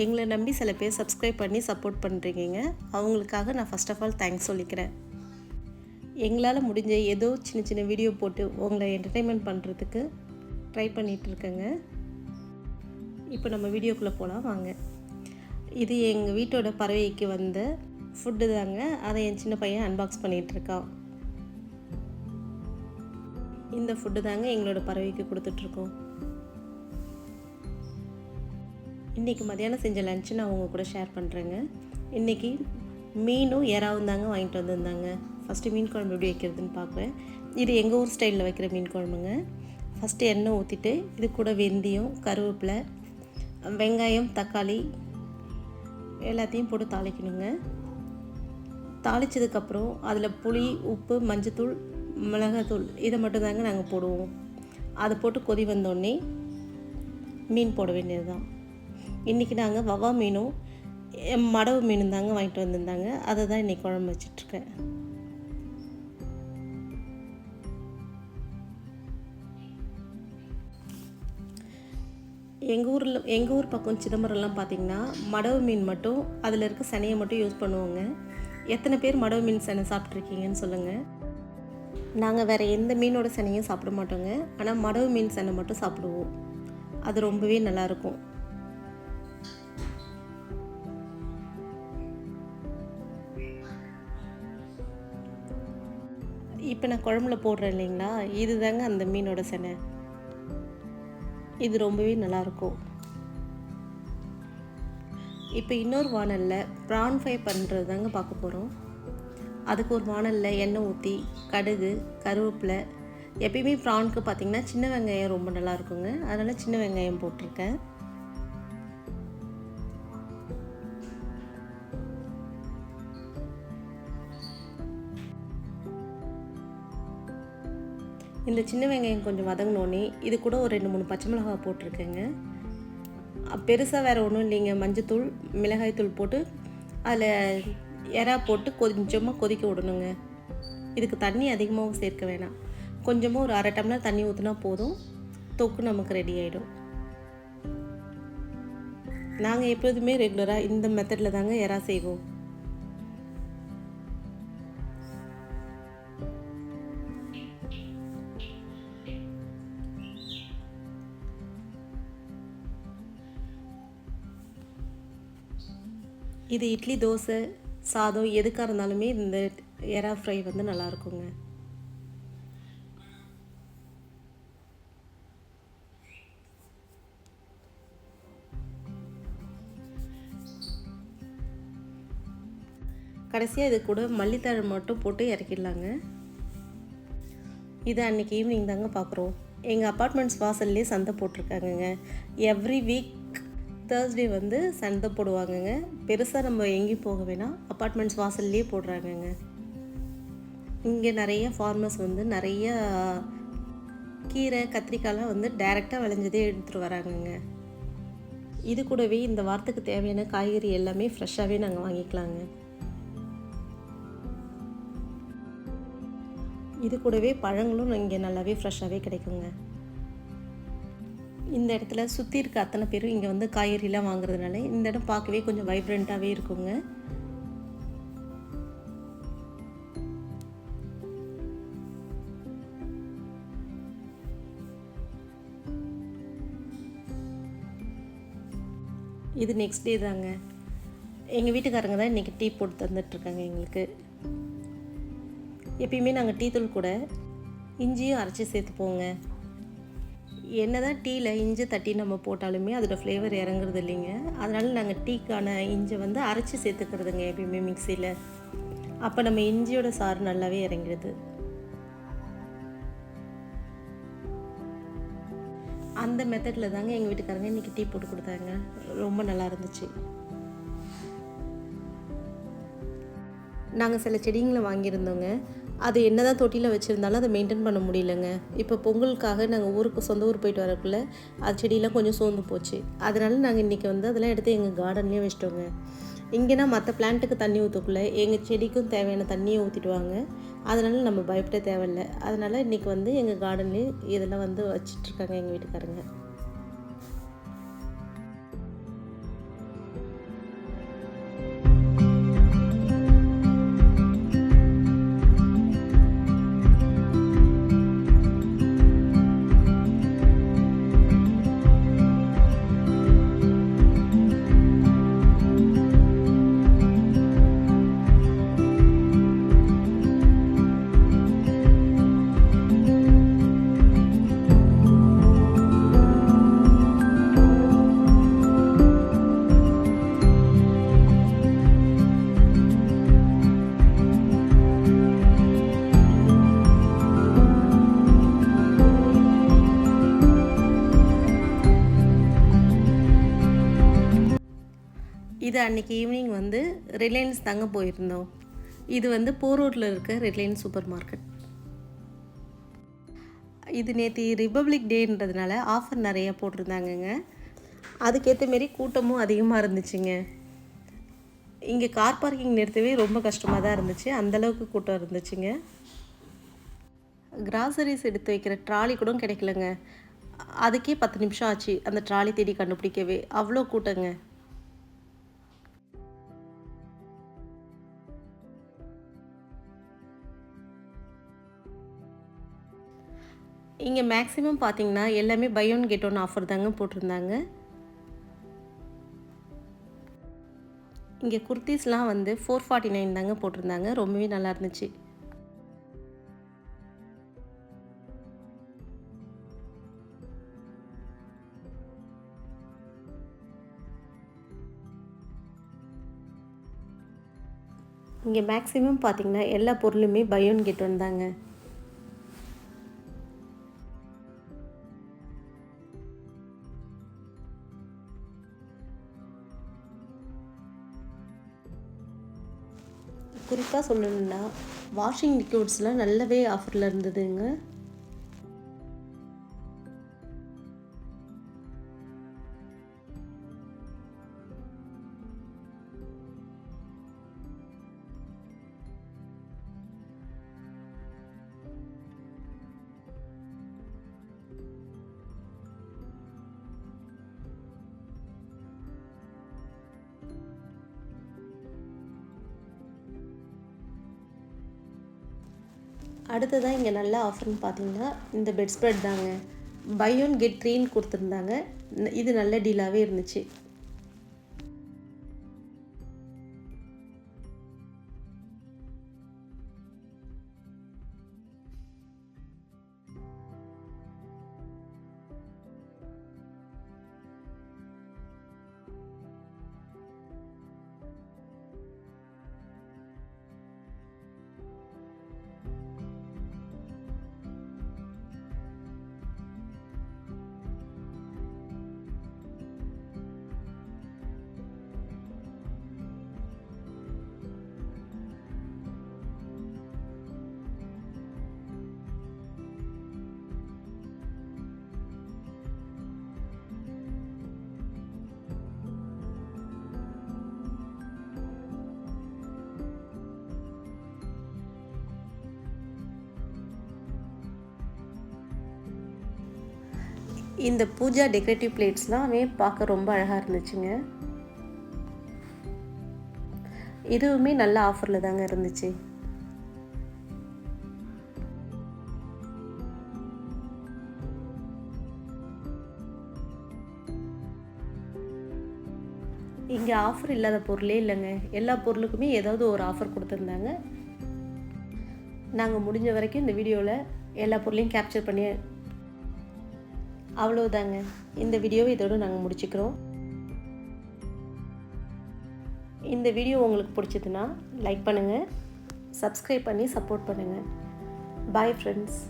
எங்களை நம்பி சில பேர் சப்ஸ்கிரைப் பண்ணி சப்போர்ட் பண்ணுறீங்க. அவங்களுக்காக நான் ஃபர்ஸ்ட் ஆஃப் ஆல் தேங்க்ஸ் சொல்லிக்கிறேன். எங்களால் முடிஞ்ச ஏதோ சின்ன சின்ன வீடியோ போட்டு உங்களை என்டர்டெயின்மெண்ட் பண்ணுறதுக்கு ட்ரை பண்ணிகிட்ருக்கேங்க. இப்போ நம்ம வீடியோக்குள்ளே போகலாம் வாங்க. இது எங்கள் வீட்டோட பறவைக்கு வந்த ஃபுட்டு தாங்க. அதை என் சின்ன பையன் அன்பாக்ஸ் பண்ணிகிட்ருக்கான். இந்த ஃபுட்டு தாங்க எங்களோட பறவைக்கு கொடுத்துட்ருக்கோம். இன்றைக்கி மதியானம் செஞ்ச லன்ச்சு நான் உங்கள் கூட ஷேர் பண்ணுறேங்க. இன்றைக்கி மீனும் எறாவும் தாங்க வாங்கிட்டு வந்திருந்தாங்க. ஃபஸ்ட்டு மீன் குழம்பு எப்படி வைக்கிறதுன்னு பார்க்குறேன். இது எங்கள் ஊர் ஸ்டைலில் வைக்கிற மீன் குழம்புங்க. ஃபஸ்ட்டு எண்ணெய் ஊற்றிட்டு இது கூட வெந்தயம், கருவேப்பிலை, வெங்காயம், தக்காளி எல்லாத்தையும் போட்டு தாளிக்கணுங்க. தாளித்ததுக்கப்புறம் அதில் புளி, உப்பு, மஞ்சத்தூள், மிளகாத்தூள் இதை மட்டும் தாங்க நாங்கள் போடுவோம். அதை போட்டு கொதி வந்தோடனே மீன் போட வேண்டியது தான். இன்றைக்கி நாங்கள் வவ்வா மீனும் மடவு மீனும் தாங்க வாங்கிட்டு வந்திருந்தாங்க. அதை தான் இன்றைக்கி குழம்பு வச்சிட்ருக்கேன். எங்கள் ஊர் பக்கம் சிதம்பரம்லாம் பார்த்திங்கன்னா மடவு மீன் மட்டும் அதில் இருக்க சனையை மட்டும் யூஸ் பண்ணுவோங்க. எத்தனை பேர் மடவு மீன் சனை சாப்பிட்ருக்கீங்கன்னு சொல்லுங்கள். நாங்கள் வேறு எந்த மீனோட சனையும் சாப்பிட மாட்டோங்க. ஆனால் மடவு மீன் சனை மட்டும் சாப்பிடுவோம். அது ரொம்பவே நல்லாயிருக்கும். இப்போ நான் குழம்புல போடுறேன் இல்லைங்களா, இது தாங்க அந்த மீனோட செனை. இது ரொம்பவே நல்லாயிருக்கும். இப்போ இன்னொரு வானலில் ப்ரான் ஃப்ரை பண்ணுறது தாங்க பார்க்க போகிறோம். அதுக்கு ஒரு வானலில் எண்ணெய் ஊற்றி கடுகு, கருவேப்பிலை, எப்பயுமே ப்ரானுக்கு பார்த்திங்கன்னா சின்ன வெங்காயம் ரொம்ப நல்லாயிருக்குங்க. அதனால் சின்ன வெங்காயம் போட்டிருக்கேன். இந்த சின்ன வெங்காயம் கொஞ்சம் வதங்கினோடனே இது கூட ஒரு 2-3 பச்சை மிளகாய் போட்டிருக்கேங்க. பெருசாக வேறு ஒன்றும் இல்லைங்க. மஞ்சத்தூள், மிளகாய்த்தூள் போட்டு அதில் எறா போட்டு கொஞ்சமாக கொதிக்க விடணுங்க. இதுக்கு தண்ணி அதிகமாகவும் சேர்க்க வேணாம். கொஞ்சமாக ஒரு 1/2 டம்ளர் தண்ணி ஊற்றினா போதும். தொக்கு நமக்கு ரெடி ஆகிடும். நாங்கள் எப்போதுமே ரெகுலராக இந்த மெத்தடில் தாங்க எறா செய்வோம். இது இட்லி, தோசை, சாதம் எதுக்காக இருந்தாலுமே இந்த எறா ஃப்ரை வந்து நல்லாயிருக்குங்க. கடைசியாக இது கூட மல்லித்தழை மட்டும் போட்டு இறக்கிடலாங்க. இது அன்றைக்கி ஈவினிங் தாங்க பார்க்குறோம். எங்கள் அப்பார்ட்மெண்ட்ஸ் வாசல்லே சந்தை போட்டிருக்காங்கங்க. எவ்ரி வீக் தேர்ஸ்டே வந்து சந்தை போடுவாங்கங்க. பெருசாக நம்ம எங்கேயும் போக வேணாம், அப்பார்ட்மெண்ட்ஸ் வாசல்லே போடுறாங்கங்க. இங்கே நிறைய ஃபார்மர்ஸ் வந்து நிறைய கீரை, கத்திரிக்காய்லாம் வந்து டைரெக்டாக விளைஞ்சதே எடுத்துகிட்டு வராங்கங்க. இது கூடவே இந்த வாரத்துக்கு தேவையான காய்கறி எல்லாமே ஃப்ரெஷ்ஷாகவே நாங்கள் வாங்கிக்கலாங்க. இது கூடவே பழங்களும் இங்கே நல்லாவே ஃப்ரெஷ்ஷாகவே கிடைக்குங்க. இந்த இடத்துல சுற்றி இருக்க அத்தனை பேரும் இங்கே வந்து காய்கறிலாம் வாங்குறதுனால இந்த இடம் பார்க்கவே கொஞ்சம் வைப்ரண்ட்டாகவே இருக்குங்க. இது நெக்ஸ்ட் டே தாங்க. எங்கள் வீட்டுக்காரங்க தான் இன்றைக்கி டீ போட்டு தந்துட்டுருக்காங்க எங்களுக்கு. எப்பயுமே நாங்கள் டீ தூள் கூட இஞ்சியும் அரைச்சி சேர்த்துப்போங்க. என்ன தான் டீயில் இஞ்சி தட்டி நம்ம போட்டாலுமே அதோடய ஃப்ளேவர் இறங்குறது இல்லைங்க. அதனால் நாங்கள் டீக்கான இஞ்சி வந்து அரைச்சி சேர்த்துக்கிறதுங்க எப்பயுமே மிக்சியில். அப்போ நம்ம இஞ்சியோட சாறு நல்லாவே இறங்கிடுது. அந்த மெத்தடில் தாங்க எங்கள் வீட்டுக்காரங்க இன்றைக்கி டீ போட்டு கொடுத்தாங்க. ரொம்ப நல்லா இருந்துச்சு. நாங்கள் சில செடிங்களை வாங்கியிருந்தோங்க. அது என்ன தான் தொட்டியில் வச்சுருந்தாலும் அதை மெயின்டைன் பண்ண முடியலங்க. இப்போ பொங்கலுக்காக நாங்கள் சொந்த ஊர் போயிட்டு வரக்குள்ளே அது செடியெலாம் கொஞ்சம் சோர்ந்து போச்சு. அதனால் நாங்கள் இன்றைக்கி வந்து அதெல்லாம் எடுத்து எங்கள் கார்டன்லேயே வச்சிட்டோங்க. இங்கேனா மற்ற பிளான்ட்டுக்கு தண்ணி ஊற்றக்குள்ளே எங்கள் செடிக்கும் தேவையான தண்ணியை ஊற்றிடுவாங்க. அதனால் நம்ம பயப்பட தேவையில்லை. அதனால் இன்றைக்கி வந்து எங்கள் கார்டன்லேயே இதெல்லாம் வந்து வச்சிட்ருக்காங்க எங்கள் வீட்டுக்காரங்க. இது அன்றைக்கி ஈவினிங் வந்து ரிலையன்ஸ் தாங்க போயிருந்தோம். இது வந்து போரூரில் இருக்க ரிலையன்ஸ் சூப்பர் மார்க்கெட். இது நேற்று ரிபப்ளிக் டேன்றதுனால ஆஃபர் நிறையா போட்டிருந்தாங்கங்க. அதுக்கேற்ற மாரி கூட்டமும் அதிகமாக இருந்துச்சுங்க. இங்கே கார் பார்க்கிங் நிறுத்தவே ரொம்ப கஷ்டமாக தான் இருந்துச்சு, அந்தளவுக்கு கூட்டம் இருந்துச்சுங்க. கிராசரிஸ் எடுத்து வைக்கிற ட்ராலி கூட கிடைக்கலங்க. அதுக்கே 10 நிமிஷம் ஆச்சு அந்த ட்ராலி தேடி கண்டுபிடிக்கவே, அவ்வளோ கூட்டங்க. இங்கே மேக்ஸிமம் பார்த்தீங்கன்னா எல்லாமே buy one get one offer தாங்க போட்டிருந்தாங்க. இங்கே குர்த்திஸ்லாம் வந்து 449 தாங்க போட்டிருந்தாங்க. ரொம்பவே நல்லா இருந்துச்சு. இங்கே மேக்ஸிமம் பார்த்தீங்கன்னா எல்லா பொருளுமே பை ஒன் கெட் ஒன் தாங்க. குறிப்பாக சொல்லணுன்னா வாஷிங் லிக்விட்ஸ்லாம் நல்லாவே ஆஃபரில் இருந்ததுங்க. அடுத்ததாக இங்கே நல்ல ஆஃபர்னு பார்த்தீங்கன்னா இந்த பெட் ஸ்ப்ரெட் தாங்க. பை ஒன் கெட் 3ன்னு கொடுத்துருந்தாங்க. இது நல்ல டீலாகவே இருந்துச்சு. இந்த பூஜா டெக்கரேட்டிவ் பிளேட்ஸ்லாமே பார்க்க ரொம்ப அழகாக இருந்துச்சுங்க. இதுவுமே நல்ல ஆஃபரில் தாங்க இருந்துச்சு. இங்கே ஆஃபர் இல்லாத பொருளே இல்லைங்க. எல்லா பொருளுக்குமே ஏதாவது ஒரு ஆஃபர் கொடுத்துருந்தாங்க. நாங்கள் முடிஞ்ச வரைக்கும் இந்த வீடியோவில் எல்லா பொருளையும் கேப்சர் பண்ணி அவ்வளோதாங்க. இந்த வீடியோவை இதோடு நாங்கள் முடிச்சுக்கிறோம். இந்த வீடியோ உங்களுக்கு பிடிச்சதுன்னா லைக் பண்ணுங்கள், சப்ஸ்கிரைப் பண்ணி சப்போர்ட் பண்ணுங்கள். Bye friends.